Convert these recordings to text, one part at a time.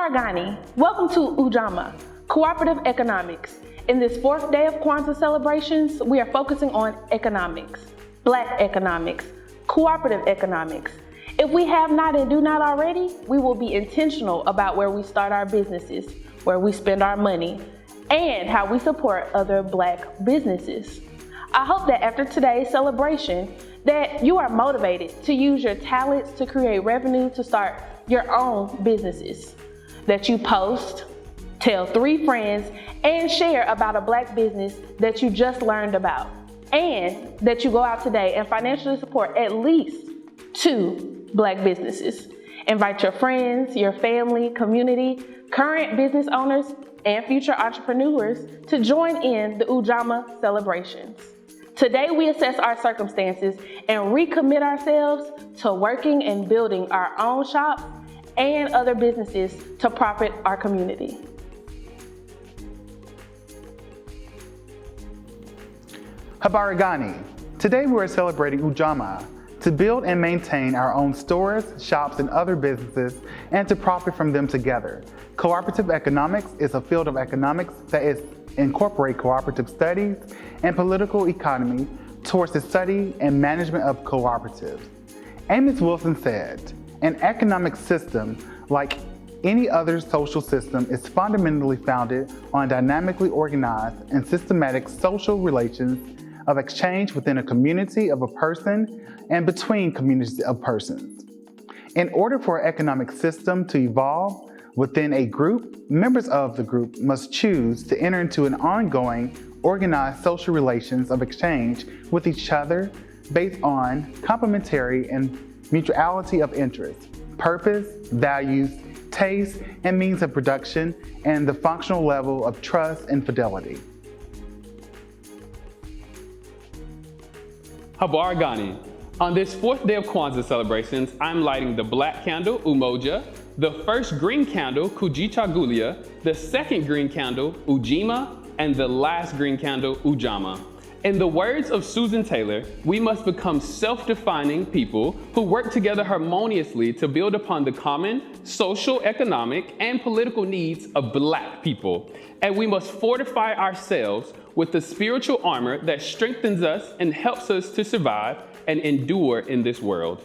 Habarigani, welcome to Ujamaa, Cooperative Economics. In this fourth day of Kwanzaa celebrations, we are focusing on economics, Black economics, cooperative economics. If we have not and do not already, we will be intentional about where we start our businesses, where we spend our money, and how we support other Black businesses. I hope that after today's celebration, that you are motivated to use your talents to create revenue to start your own businesses, that you post, tell 3 friends, and share about a Black business that you just learned about, and that you go out today and financially support at least 2 Black businesses. Invite your friends, your family, community, current business owners, and future entrepreneurs to join in the Ujamaa celebrations. Today, we assess our circumstances and recommit ourselves to working and building our own shops and other businesses to profit our community. Habarigani. Today we are celebrating Ujamaa, to build and maintain our own stores, shops, and other businesses, and to profit from them together. Cooperative economics is a field of economics that incorporates cooperative studies and political economy towards the study and management of cooperatives. Amos Wilson said, an economic system, like any other social system, is fundamentally founded on dynamically organized and systematic social relations of exchange within a community of a person and between communities of persons. In order for an economic system to evolve within a group, members of the group must choose to enter into an ongoing, organized social relations of exchange with each other based on complementary and mutuality of interest, purpose, values, taste, and means of production, and the functional level of trust and fidelity. Habarigani. On this 4th day of Kwanzaa celebrations, I'm lighting the black candle, Umoja, the first green candle, Kujichagulia, the second green candle, Ujima, and the last green candle, Ujamaa. In the words of Susan Taylor, we must become self-defining people who work together harmoniously to build upon the common social, economic, and political needs of Black people. And we must fortify ourselves with the spiritual armor that strengthens us and helps us to survive and endure in this world.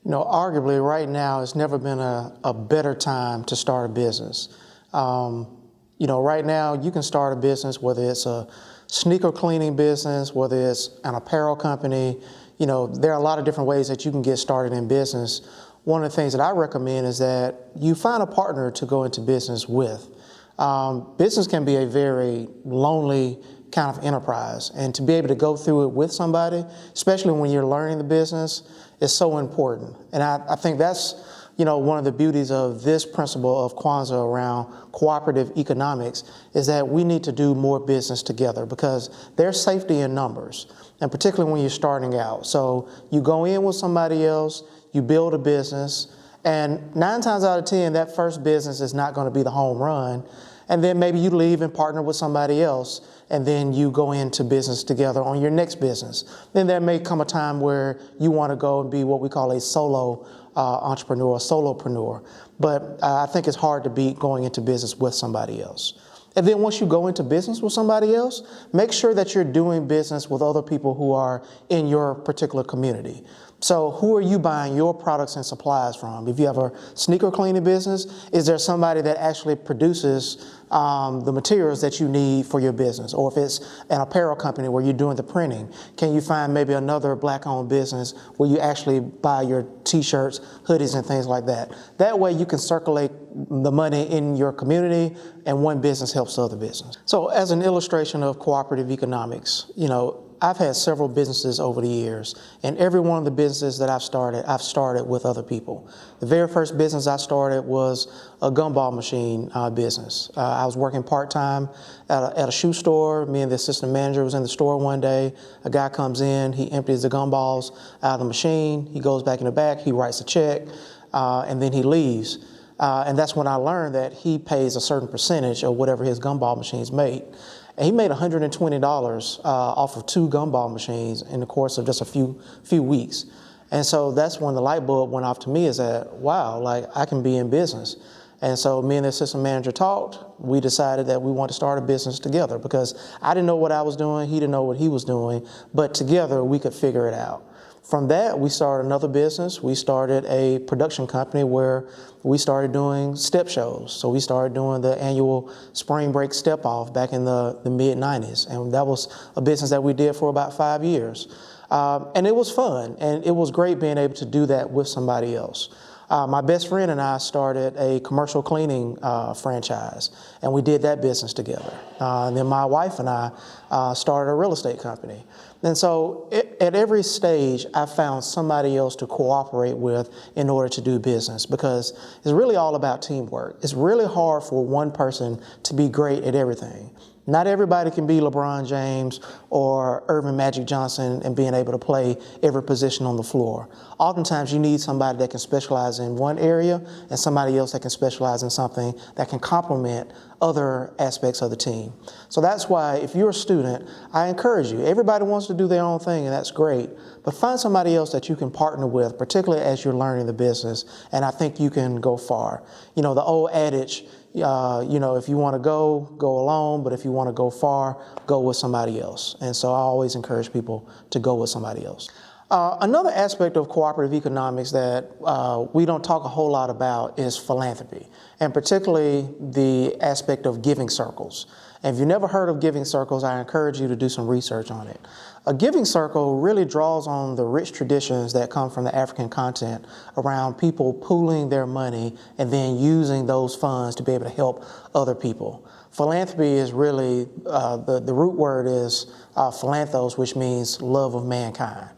You know, arguably right now, it's never been a better time to start a business. You know, right now you can start a business, whether it's a sneaker cleaning business, whether it's an apparel company. You know, there are a lot of different ways that you can get started in business. One of the things that I recommend is that you find a partner to go into business with. Business can be a very lonely kind of enterprise, and to be able to go through it with somebody, especially when you're learning the business, is so important. And I think that's, you know, one of the beauties of this principle of Kwanzaa around cooperative economics is that we need to do more business together because there's safety in numbers, and particularly when you're starting out. So you go in with somebody else, you build a business, and 9 times out of 10, that first business is not going to be the home run. And then maybe you leave and partner with somebody else, and then you go into business together on your next business. Then there may come a time where you want to go and be what we call a solo entrepreneur, a solopreneur. But I think it's hard to be going into business with somebody else. And then once you go into business with somebody else, make sure that you're doing business with other people who are in your particular community. So who are you buying your products and supplies from? If you have a sneaker cleaning business, is there somebody that actually produces the materials that you need for your business? Or if it's an apparel company where you're doing the printing, can you find maybe another Black-owned business where you actually buy your t-shirts, hoodies, and things like that? That way you can circulate the money in your community, and one business helps the other business. So as an illustration of cooperative economics, you know, I've had several businesses over the years, and every one of the businesses that I've started with other people. The very first business I started was a gumball machine business. I was working part-time at a shoe store. Me and the assistant manager was in the store one day. A guy comes in, he empties the gumballs out of the machine, he goes back in the back, he writes a check, and then he leaves. And that's when I learned that he pays a certain percentage of whatever his gumball machines make. And he made $120 off of 2 gumball machines in the course of just a few weeks. And so that's when the light bulb went off to me, is that, wow, like, I can be in business. And so me and the assistant manager talked. We decided that we wanted to start a business together, because I didn't know what I was doing, he didn't know what he was doing, but together we could figure it out. From that, we started another business. We started a production company where we started doing step shows. So we started doing the annual spring break step off back in the mid-90s. And that was a business that we did for about 5 years. And it was fun, and it was great being able to do that with somebody else. My best friend and I started a commercial cleaning franchise, and we did that business together. And then my wife and I started a real estate company. And so at every stage, I found somebody else to cooperate with in order to do business, because it's really all about teamwork. It's really hard for one person to be great at everything. Not everybody can be LeBron James or Irvin Magic Johnson and being able to play every position on the floor. Oftentimes you need somebody that can specialize in one area and somebody else that can specialize in something that can complement other aspects of the team. So that's why, if you're a student, I encourage you. Everybody wants to do their own thing, and that's great, but find somebody else that you can partner with, particularly as you're learning the business, and I think you can go far. You know, the old adage, you know, if you want to go alone, but if you want to go far, go with somebody else. And so I always encourage people to go with somebody else. Another aspect of cooperative economics that we don't talk a whole lot about is philanthropy, and particularly the aspect of giving circles. And if you've never heard of giving circles, I encourage you to do some research on it. A giving circle really draws on the rich traditions that come from the African continent around people pooling their money and then using those funds to be able to help other people. Philanthropy is really, the root word is philanthos, which means love of mankind.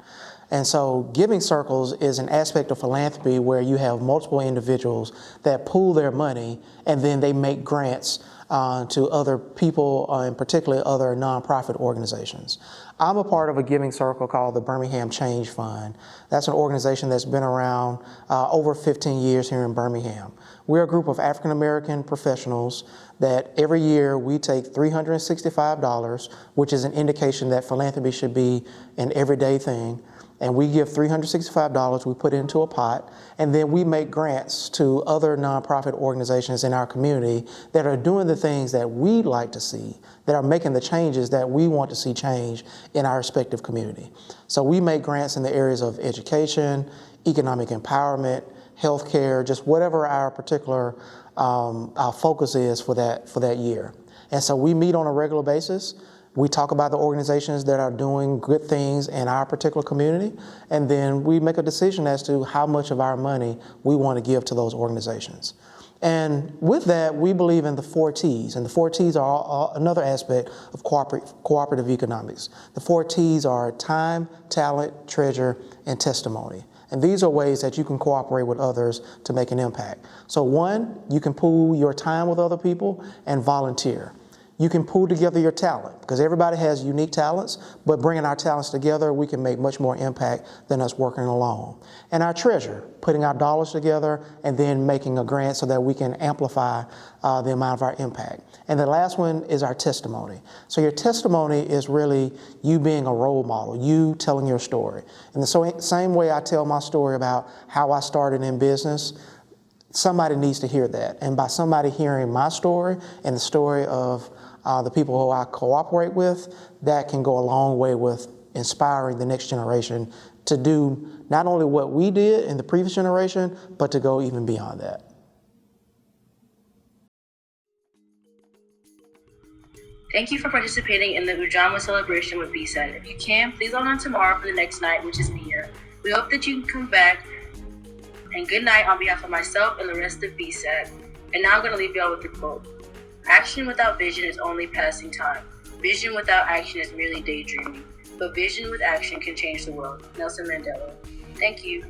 And so giving circles is an aspect of philanthropy where you have multiple individuals that pool their money and then they make grants to other people, and particularly other nonprofit organizations. I'm a part of a giving circle called the Birmingham Change Fund. That's an organization that's been around over 15 years here in Birmingham. We're a group of African American professionals that every year we take $365, which is an indication that philanthropy should be an everyday thing. And we give $365, we put it into a pot, and then we make grants to other nonprofit organizations in our community that are doing the things that we'd like to see, that are making the changes that we want to see change in our respective community. So we make grants in the areas of education, economic empowerment, healthcare, just whatever our particular our focus is for that year. And so we meet on a regular basis. We talk about the organizations that are doing good things in our particular community, and then we make a decision as to how much of our money we want to give to those organizations. And with that, we believe in the 4 T's, and the 4 T's are another aspect of cooperative economics. The 4 T's are time, talent, treasure, and testimony. And these are ways that you can cooperate with others to make an impact. So 1, you can pool your time with other people and volunteer. You can pool together your talent, because everybody has unique talents, but bringing our talents together, we can make much more impact than us working alone. And our treasure, putting our dollars together and then making a grant so that we can amplify the amount of our impact. And the last one is our testimony. So your testimony is really you being a role model, you telling your story. In the same way I tell my story about how I started in business, somebody needs to hear that. And by somebody hearing my story and the story of the people who I cooperate with, that can go a long way with inspiring the next generation to do not only what we did in the previous generation, but to go even beyond that. Thank you for participating in the Ujamaa celebration with BSET. If you can, please log on tomorrow for the next night, which is Mia. We hope that you can come back. And good night on behalf of myself and the rest of BSET. And now I'm going to leave y'all with the quote. Action without vision is only passing time. Vision without action is merely daydreaming. but vision with action can change the world. Nelson Mandela. Thank you.